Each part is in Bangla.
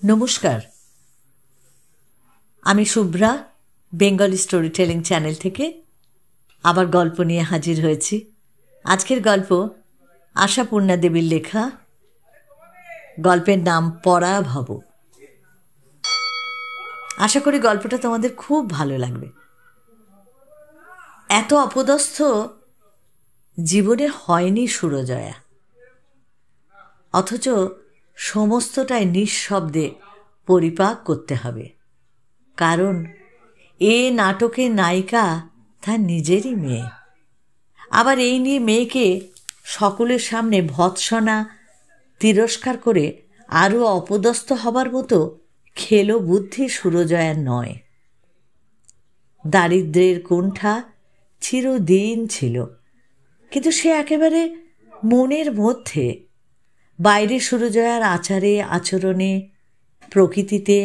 নমস্কার, আমি Shubhra Bengali story telling channel থেকে আবার গল্প নিয়ে হাজির হয়েছি। আজকের গল্প আশাপূর্ণা দেবীর লেখা। গল্পের নাম পরাভব। আশা করি গল্পটা তোমাদের খুব ভালো লাগবে। এত অপদস্থ জীবনে হয়নি সুরজয়া, অথচ সমস্তটাই নিঃশব্দে পরিপাক করতে হবে। কারণ এ নাটকের নায়িকা তার নিজেরই মেয়ে। আবার এই নিয়ে মেয়েকে সকলের সামনে ভৎসনা তিরস্কার করে আরও অপদস্থ হবার মতো খেলো বুদ্ধি সুরজয়ার নয়। দারিদ্র্যের কুণ্ঠা চিরদিন ছিল, কিন্তু সে একেবারে মনের মধ্যে। বাইরে সুরজয়ার আচারে আচরণে, প্রকৃতিতে,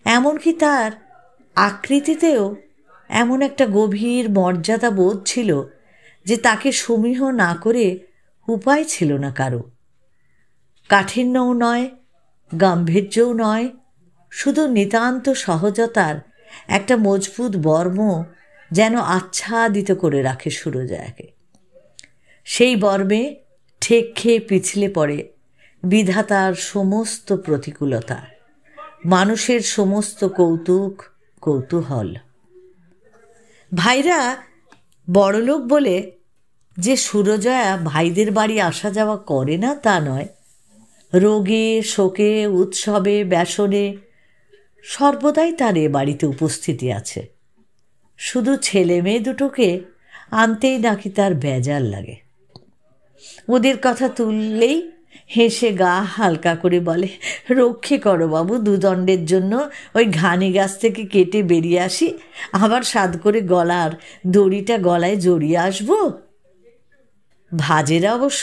এমনকি তার আকৃতিতেও এমন একটা গভীর মর্যাদা বোধ ছিল যে তাকে সমীহ না করে উপায় ছিল না কারো। কাঠিন্যও নয়, গাম্ভীর্যও নয়, শুধু নিতান্ত সহজতার একটা মজবুত বর্ম যেন আচ্ছাদিত করে রাখে সুরজয়াকে। সেই বর্মে ঠেক খেয়ে পিছলে পড়ে বিধাতার সমস্ত প্রতিকূলতা, মানুষের সমস্ত কৌতুক কৌতূহল। ভাইরা বড়লোক বলে যে সুরজয়া ভাইদের বাড়ি আসা যাওয়া করে না তা নয়। রোগে শোকে উৎসবে ব্যাসনে সর্বদাই তার এ বাড়িতে উপস্থিতি আছে। শুধু ছেলে মেয়ে দুটোকে আনতেই নাকি তার বেজার লাগে। ওদের কথা তুললেই হেসে গা হালকা করে বলে, রক্ষে করো বাবু, দুদণ্ডের জন্য ওই ঘানি গাছ থেকে কেটে বেরিয়ে আসি, আবার সাদ করে গলার দড়িটা গলায় জড়িয়ে আসবো। ভাজেরা অবশ্য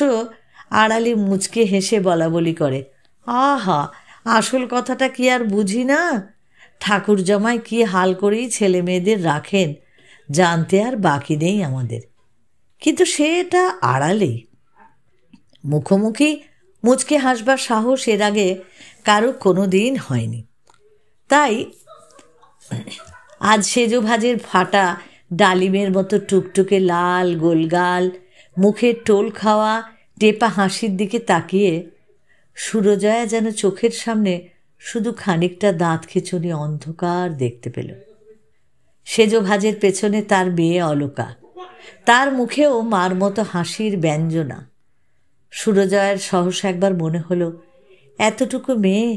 আড়ালে মুচকে হেসে বলা বলি করে, আহা, আসল কথাটা কি আর বুঝি না? ঠাকুর জামাই কি হাল করেই ছেলে মেয়েদের রাখেন, জানতে আর বাকি নেই আমাদের। কিন্তু সে এটা আড়ালেই। মুখোমুখি মুচকে হাসবার সাহস এর আগে কারো কোনো দিন হয়নি। তাই আজ সেজো ভাজের ফাটা ডালিমের মতো টুকটুকে লাল গোলগাল মুখের টোল খাওয়া টেপা হাসির দিকে তাকিয়ে সুরজয়া যেন চোখের সামনে শুধু খানিকটা দাঁত খিঁচুনি অন্ধকার দেখতে পেল। সেজো ভাজের পেছনে তার মেয়ে অলকা, তার মুখেও মার মতো হাসির ব্যঞ্জনা। সুরজয়ার সহসা একবার মনে হলো, এতটুকু মেয়ে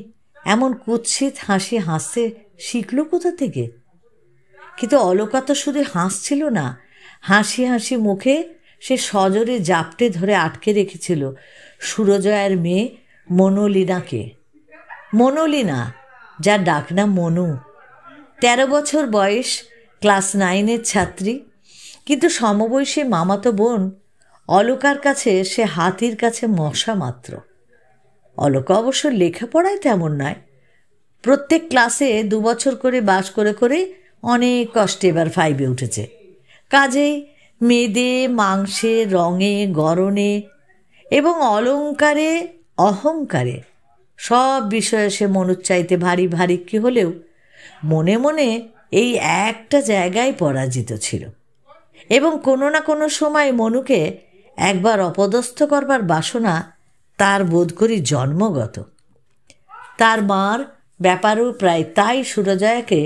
এমন কুৎসিত হাসি হাসতে শিখল কোথা থেকে? কিন্তু অলকা তো শুধু হাসছিল না, হাসি হাসি মুখে সে সজোরে জাপটে ধরে আটকে রেখেছিল সুরজয়ার মেয়ে মনোলিনাকে। মনোলিনা, যার ডাকনাম মনু, 13 বছর বয়স, ক্লাস 9-এর ছাত্রী। কিন্তু সমবয়সী মামাতো বোন অলকার কাছে সে হাতির কাছে মশা মাত্র। অলকা অবশ্য লেখাপড়ায় তেমন নয়, প্রত্যেক ক্লাসে 2 বছর করে বাস করে করে অনেক কষ্টে এবার 5-এ উঠেছে। কাজেই মেদে মাংসে রঙে গড়নে এবং অলঙ্কারে অহংকারে সব বিষয়ে সে মনুর চাইতে ভারী ভারী কি হলেও মনে মনে এই একটা জায়গায় পরাজিত ছিল। এবং কোনো না কোনো সময় মনুকে একবার অপদস্থ করবার বাসনা তার বোধ করি জন্মগত। তার মার ব্যাপারেও প্রায় তাই সুরজয়াকে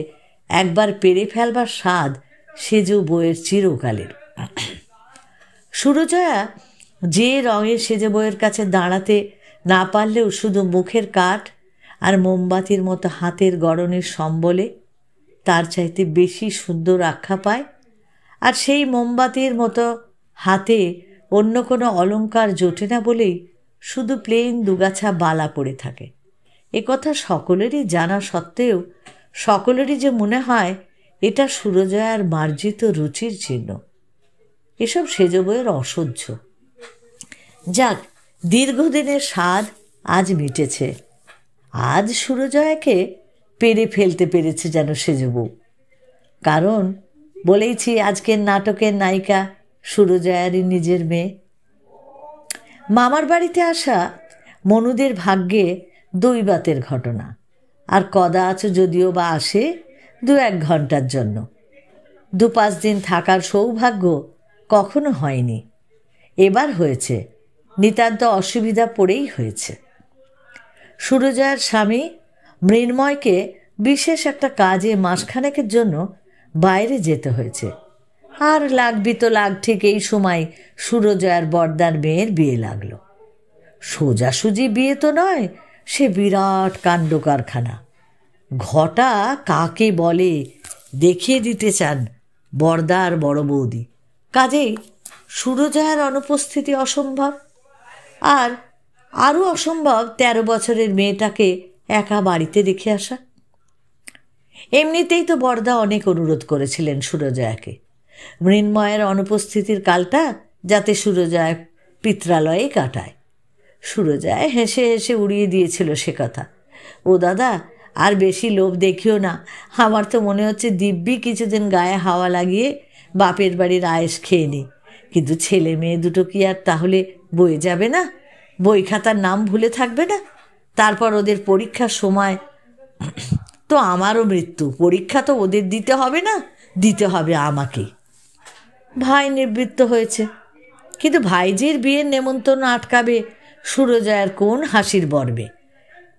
একবার পেরে ফেলবার স্বাদ সেজো বইয়ের চিরকালের। সুরজয়া যে রঙের সেজো বইয়ের কাছে দাঁড়াতে না পারলেও শুধু মুখের কাঠ আর মোমবাতির মতো হাতের গড়নের সম্বলে তার চাইতে বেশি সুন্দর আখ্যা পায়। আর সেই মোমবাতির মতো হাতে অন্য কোনো অলঙ্কার জোটে না বলেই শুধু প্লেন দুগাছা বালা পড়ে থাকে। এ কথা সকলেরই জানা সত্ত্বেও সকলেরই যে মনে হয় এটা সুরজয়ার মার্জিত রুচির চিহ্ন। এসব সেজো বইয়ের অসহ্য। যাক, দীর্ঘদিনের স্বাদ আজ মিটেছে। আজ সুরজয়াকে পেরে ফেলতে পেরেছে যেন সেজো বউ। কারণ বলেইছি আজকের নাটকের নায়িকা সুরজয়ারই নিজের মেয়ে। মামার বাড়িতে আসা মনুদের ভাগ্যে দৈবাতের ঘটনা। আর কদাচ যদিও বা আসে 2-1 ঘন্টার জন্য। 2-5 দিন থাকার সৌভাগ্য কখনো হয়নি, এবার হয়েছে। নিতান্ত অসুবিধা পড়েই হয়েছে। সুরজয়ার স্বামী মৃন্ময়কে বিশেষ একটা কাজে মাসখানেকের জন্য বাইরে যেতে হয়েছে। আর লাগবি তো লাগ, ঠিক এই সময় সুরজয়ার বর্দার মেয়ের বিয়ে লাগলো। সোজাসুজি বিয়ে তো নয়, সে বিরাট কাণ্ড কারখানা। ঘটা কাকে বলে দেখিয়ে দিতে চান বর্দার বড় বৌদি। কাজেই সুরজয়ার অনুপস্থিতি অসম্ভব। আর আরও অসম্ভব 13 বছরের মেয়েটাকে একা বাড়িতে রেখে আসা। এমনিতেই তো বর্দা অনেক অনুরোধ করেছিলেন সুরজয়াকে মৃন্ময়ের অনুপস্থিতির কালটা যাতে সুরজয়া পিত্রালয়ে কাটায়। সুরজয়া হেসে হেসে উড়িয়ে দিয়েছিল সে কথা। ও দাদা, আর বেশি লোভ দেখিও না। আমার তো মনে হচ্ছে দিব্যি কিছুদিন গায়ে হাওয়া লাগিয়ে বাপের বাড়ির আয়েস খেয়ে নি। কিন্তু ছেলে মেয়ে দুটো কি আর তাহলে বয়ে যাবে না? বই খাতার নাম ভুলে থাকবে না? তারপর ওদের পরীক্ষার সময় তো আমারও মৃত্যু। পরীক্ষা তো ওদের দিতে হবে না, দিতে হবে আমাকে। ভাই নিবৃত্ত হয়েছে, কিন্তু ভাইজির বিয়ের নেমন্তন্ন আটকাবে সুরজয়ার কোন হাসির বর্বে?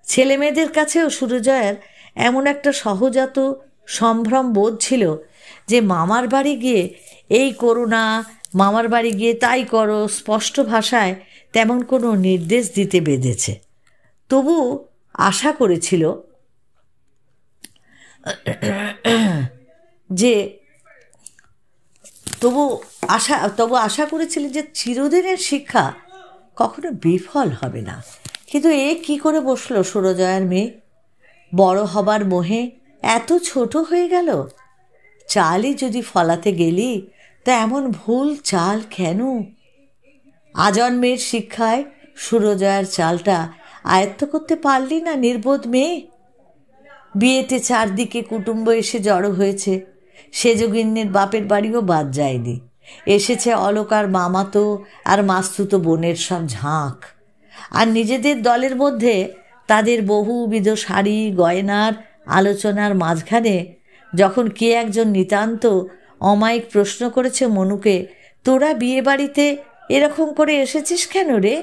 ছেলে মেয়েদের কাছেও সুরজয়ার এমন একটা সহজাত সম্ভ্রম বোধ ছিল যে মামার বাড়ি গিয়ে এই করো না, মামার বাড়ি গিয়ে তাই করো, স্পষ্ট ভাষায় তেমন কোনো নির্দেশ দিতে বেঁধেছে। তবু আশা করেছিল যে তবু আশা করেছিলেন যে চিরদিনের শিক্ষা কখনো বিফল হবে না। কিন্তু এ কি করে বসলো সুরজয়ার মেয়ে? বড় হবার মোহে এত ছোট হয়ে গেল। চালই যদি ফলাতে গেলি তা এমন ভুল চাল কেন? আজন্মের শিক্ষায় সুরজয়ার চালটা আয়ত্ত করতে পারলি না নির্বোধ মেয়ে। বিয়েতে চারদিকে কুটুম্ব এসে জড়ো হয়েছে। সেজগিন্নির বাপের বাড়িও বাদ যায়নি। এসেছে অলকার মামাতো আর মাস্তুতো বোনের সব ঝাঁক। আর নিজেদের দলের মধ্যে তাদের বহুবিধ শাড়ি গয়নার আলোচনার মাঝখানে যখন কে একজন নিতান্ত অমায়িক প্রশ্ন করেছে মনুকে, তোরা বিয়ে বাড়িতে এরকম করে এসেছিস কেন রে?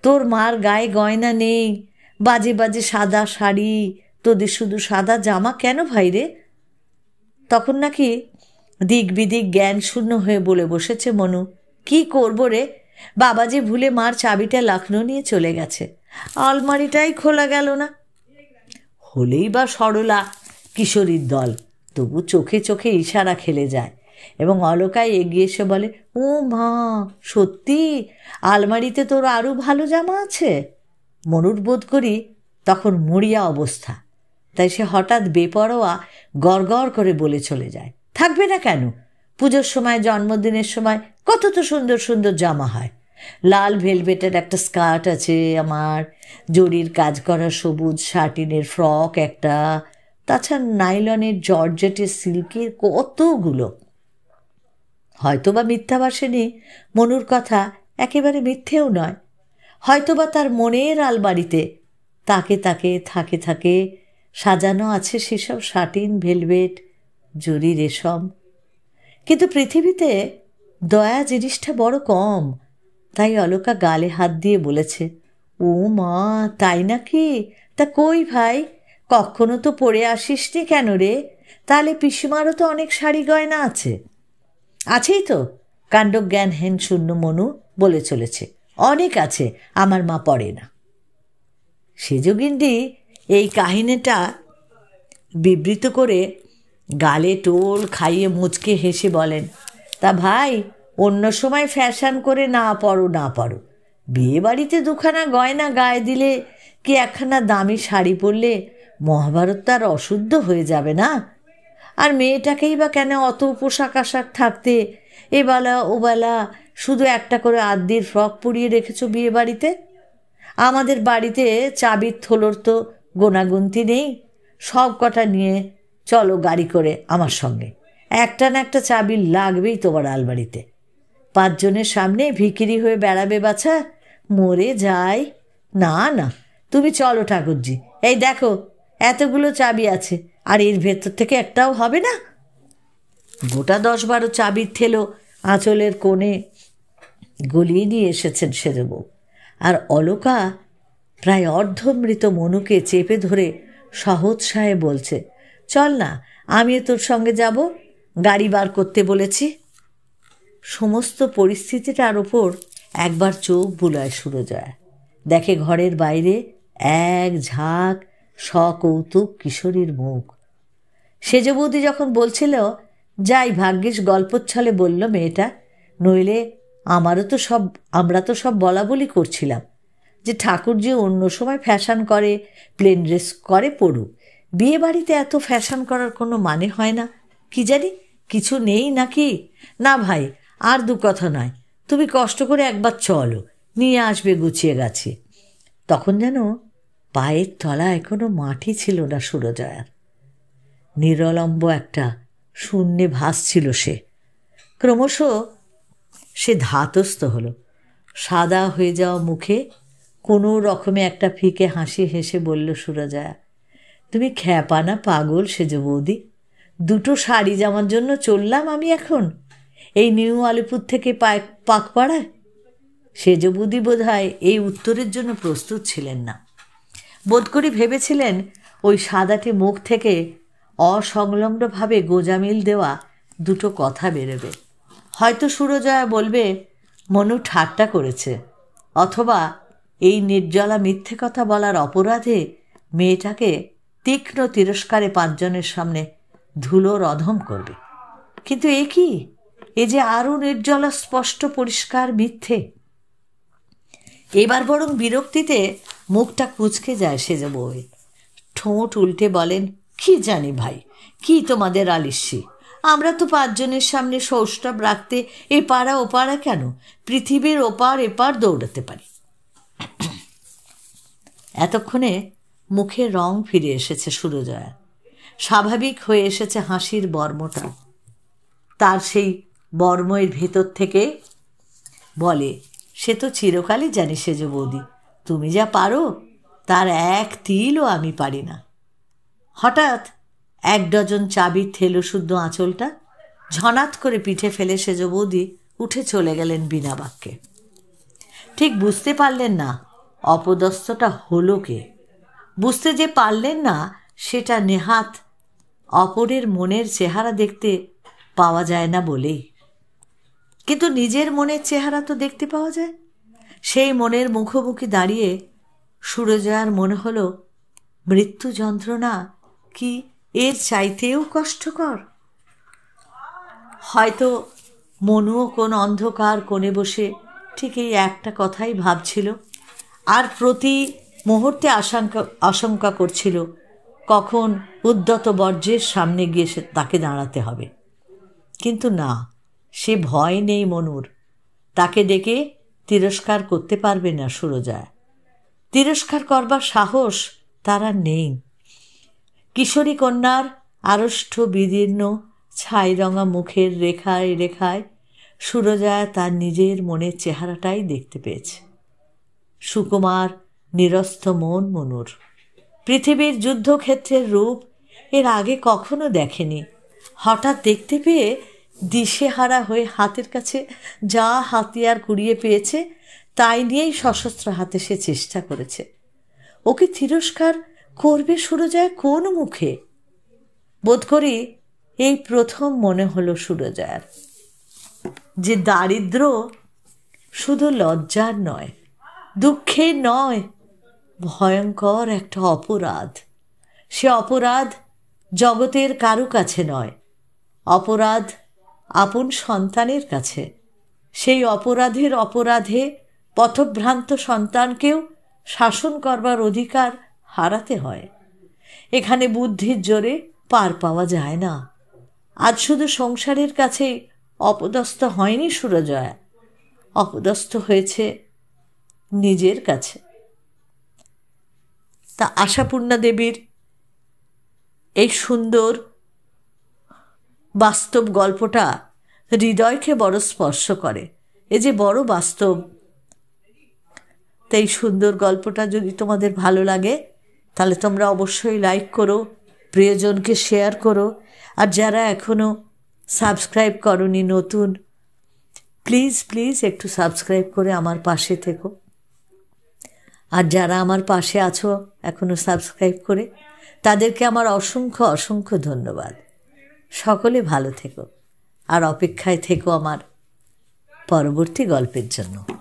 তোর মার গায়ে গয়না নেই, বাজে বাজে সাদা শাড়ি, তোদের শুধু সাদা জামা কেন ভাই রে? তখন নাকি দিক বিদিক জ্ঞান শূন্য হয়ে বলে বসেছে মনু, কি করবো রে, বাবা যে ভুলে মার চাবিটা লখনৌ নিয়ে চলে গেছে, আলমারিটাই খোলা গেল না। হলেই বা সরলা কিশোরীর দল, তবু চোখে চোখে ইশারা খেলে যায় এবং অলকায় এগিয়ে এসে বলে, ও মা, সত্যি আলমারিতে তোর আরও ভালো জামা আছে? মনুর বোধ করি তখন মরিয়া অবস্থা, তাই সে হঠাৎ বেপরোয়া গড়গড় করে বলে চলে যায়, থাকবে না কেন? পুজোর সময় জন্মদিনের সময় কত তো সুন্দর সুন্দর জামা হয়। লাল ভেলভেটের একটা স্কার্ট আছে আমার, জরির কাজ করা সবুজ শাটিনের ফ্রক একটা, তাছাড়া নাইলনের জর্জেটের সিল্কের কতগুলো। হয়তোবা মিথ্যাভাষিণী মনুর কথা একেবারে মিথ্যেও নয়। হয়তোবা তার মনের আলমারিতে তাকে থাকে সাজানো আছে সেসব শাটিন ভেলভেট জরি রেশম। কিন্তু পৃথিবীতে দয়া জিনিসটা বড় কম। তাই অলকা গালে হাত দিয়ে বলেছে, ও মা, তাই নাকি? তা কই ভাই, কখনো তো পরে আসিসনি কেন রে? তাহলে পিসিমারও তো অনেক শাড়ি গয়না আছে। আছেই তো, কাণ্ডজ্ঞানহীন শূন্য মনু বলে চলেছে, অনেক আছে, আমার মা পড়ে না। সেজগিন্ডি এই কাহিনীটা বিবৃত করে গালে টোল খাইয়ে মুচকে হেসে বলেন, তা ভাই, অন্য সময় ফ্যাশন করে না পড়ো, বিয়ে বাড়িতে দুখানা গয়না গায়ে দিলে কি একখানা দামি শাড়ি পরলে মহাভারত তার অশুদ্ধ হয়ে যাবে না? আর মেয়েটাকেই বা কেন অত পোশাক আশাক থাকতে এবেলা ওবেলা শুধু একটা করে আদ্যির ফ্রক পরিয়ে রেখেছো বিয়ে বাড়িতে? আমাদের বাড়িতে চাবির থলোর তো গোনাগুনতি নেই। সব কটা নিয়ে চলো গাড়ি করে আমার সঙ্গে, একটা না একটা চাবি লাগবেই তোমার আলমারিতে। 5 জনের সামনে ভিখিরি হয়ে বেড়াবে বাছা, মরে যাই। না না, তুমি চলো ঠাকুরজি, এই দেখো এতগুলো চাবি আছে, আর এর ভেতর থেকে একটাও হবে না? গোটা 10-12 চাবির থেলো আঁচলের কোণে গলিয়ে নিয়ে এসেছেন সেজবউ। আর অলকা প্রায় অর্ধমৃত মনুকে চেপে ধরে সহোৎসাহে বলছে, চল না, আমিও তোর সঙ্গে যাব, গাড়ি বার করতে বলেছি। সমস্ত পরিস্থিতিটার ওপর একবার চোখ বুলায় সুরজয়া। দেখে ঘরের বাইরে এক ঝাঁক সকৌতুক কিশোরীর মুখ। সেজ বৌদি যখন বলছিল, যাই ভাগ্যিস গল্পচ্ছলে বলল মেয়েটা, নইলে আমরা তো সব বলা বলি করছিলাম যে ঠাকুর যে অন্য সময় ফ্যাশন করে, প্লেন ড্রেস করে পড়ুক, বিয়ে বাড়িতে এত ফ্যাশন করার কোনো মানে হয় না। কি জানি কিছু নেই নাকি? না ভাই, আর দু কথা নয়, তুমি কষ্ট করে একবার চলো, নিয়ে আসবে গুছিয়ে গাছিয়ে। তখন যেন পায়ের তলায় কোনো মাটি ছিল না সুরজয়ার। নিরলম্ব একটা শূন্যে ভাসছিল সে। ক্রমশ সে ধাতস্থ হলো। সাদা হয়ে যাওয়া মুখে কোনো রকমে একটা ফিকে হাসি হেসে বলল সুরজয়া, তুমি খ্যাপা না পাগল সেজ বৌদি? 2 শাড়ি জামার জন্য চললাম আমি এখন এই নিউ আলিপুর থেকে পাকপাড়ায়? সেজ বৌদি বোধ হয় এই উত্তরের জন্য প্রস্তুত ছিলেন না। বোধ করি ভেবেছিলেন ওই সাদাটে মুখ থেকে অসংলগ্নভাবে গোজামিল দেওয়া 2 কথা বেরোবে। হয়তো সুরজয়া বলবে মনু ঠাট্টা করেছে, অথবা এই নির্জলা মিথ্যে কথা বলার অপরাধে মেয়েটাকে তীক্ষ্ণ তিরস্কারে 5 জনের সামনে ধুলোর অধম করবে। কিন্তু এ কি? এ যে আরও নির্জলা স্পষ্ট পরিষ্কার মিথ্যে। এবার বরং বিরক্তিতে মুখটা কুঁচকে যায় সেজ বউয়ের। ঠোঁট উল্টে বলেন, কি জানি ভাই, কি তোমাদের আলিস্যি? আমরা তো 5 জনের সামনে সৌষ্ঠব রাখতে এপাড়া ওপাড়া কেন, পৃথিবীর ওপার এপার দৌড়াতে পারি। এতক্ষণে মুখে রং ফিরে এসেছে সুরজয়া, স্বাভাবিক হয়ে এসেছে হাসির বর্মটা। তার সেই বর্মের ভেতর থেকে বলে, সে তো চিরকালই জানি সেজ বৌদি, তুমি যা পারো তার 1 তিলও আমি পারি না। হঠাৎ 1 ডজন চাবির থেলো শুদ্ধ আঁচলটা ঝনাত করে পিঠে ফেলে সেজ বৌদি উঠে চলে গেলেন বিনা বাক্যে। ঠিক বুঝতে পারলেন না অপদস্থটা হলো কে। বুঝতে যে পারলেন না সেটা নেহাত অপরের মনের চেহারা দেখতে পাওয়া যায় না বলেই। কিন্তু নিজের মনের চেহারা তো দেখতে পাওয়া যায়। সেই মনের মুখোমুখি দাঁড়িয়ে সুরজয়ার মনে হলো মৃত্যু যন্ত্রণা কি এর চাইতেও কষ্টকর। হয়তো মনুও কোন অন্ধকার কোণে বসে ঠিক এই একটা কথাই ভাবছিল, আর প্রতি মুহূর্তে আশঙ্কা করছিল কখন উদ্যত বর্জ্যের সামনে গিয়ে তাকে দাঁড়াতে হবে। কিন্তু না, সে ভয় নেই মনুর। তাকে ডেকে তিরস্কার করতে পারবে না সুরজয়া। তিরস্কার করবার সাহস তারা নেই। কিশোরী কন্যার আড়ষ্ট বিদীর্ণ ছাইরঙা মুখের রেখায় রেখায় সুরজয়া তার নিজের মনের চেহারাটাই দেখতে পেয়েছে। সুকুমার নিরস্ত মন মনুর। পৃথিবীর যুদ্ধক্ষেত্রের রূপ এর আগে কখনো দেখেনি। হঠাৎ দেখতে পেয়ে দিশেহারা হয়ে হাতের কাছে যা হাতিয়ার কুড়িয়ে পেয়েছে তাই নিয়েই সশস্ত্র হাতে সে চেষ্টা করেছে। ওকে তিরস্কার করবে সুরজয়া কোন মুখে? বোধ করি এই প্রথম মনে হলো সুরজয়ার যে দারিদ্র শুধু লজ্জার নয়, দুঃখের নয়, ভয়ঙ্কর একটা অপরাধ। সে অপরাধ জগতের কারো কাছে নয়, অপরাধ আপন সন্তানের কাছে। সেই অপরাধে পথভ্রান্ত সন্তানকেও শাসন করবার অধিকার হারাতে হয়। এখানে বুদ্ধির জোরে পার পাওয়া যায় না। আজ শুধু সংসারের কাছে অপদস্থ হয়নি সুরজয়া, অপদস্থ হয়েছে নিজের কাছে। তা আশাপূর্ণা দেবীর এই সুন্দর বাস্তব গল্পটা হৃদয়কে বড় স্পর্শ করে। এ যে বড় বাস্তব। তাই সুন্দর গল্পটা যদি তোমাদের ভালো লাগে তাহলে তোমরা অবশ্যই লাইক করো, প্রিয়জনকে শেয়ার করো। আর যারা এখনও সাবস্ক্রাইব করনি নতুন, প্লিজ প্লিজ একটু সাবস্ক্রাইব করে আমার পাশে থেকো। আর যারা আমার পাশে আছো এখনও সাবস্ক্রাইব করে, তাদেরকে আমার অসংখ্য অসংখ্য ধন্যবাদ। সকলে ভালো থেকো আর অপেক্ষায় থেকো আমার পরবর্তী গল্পের জন্য।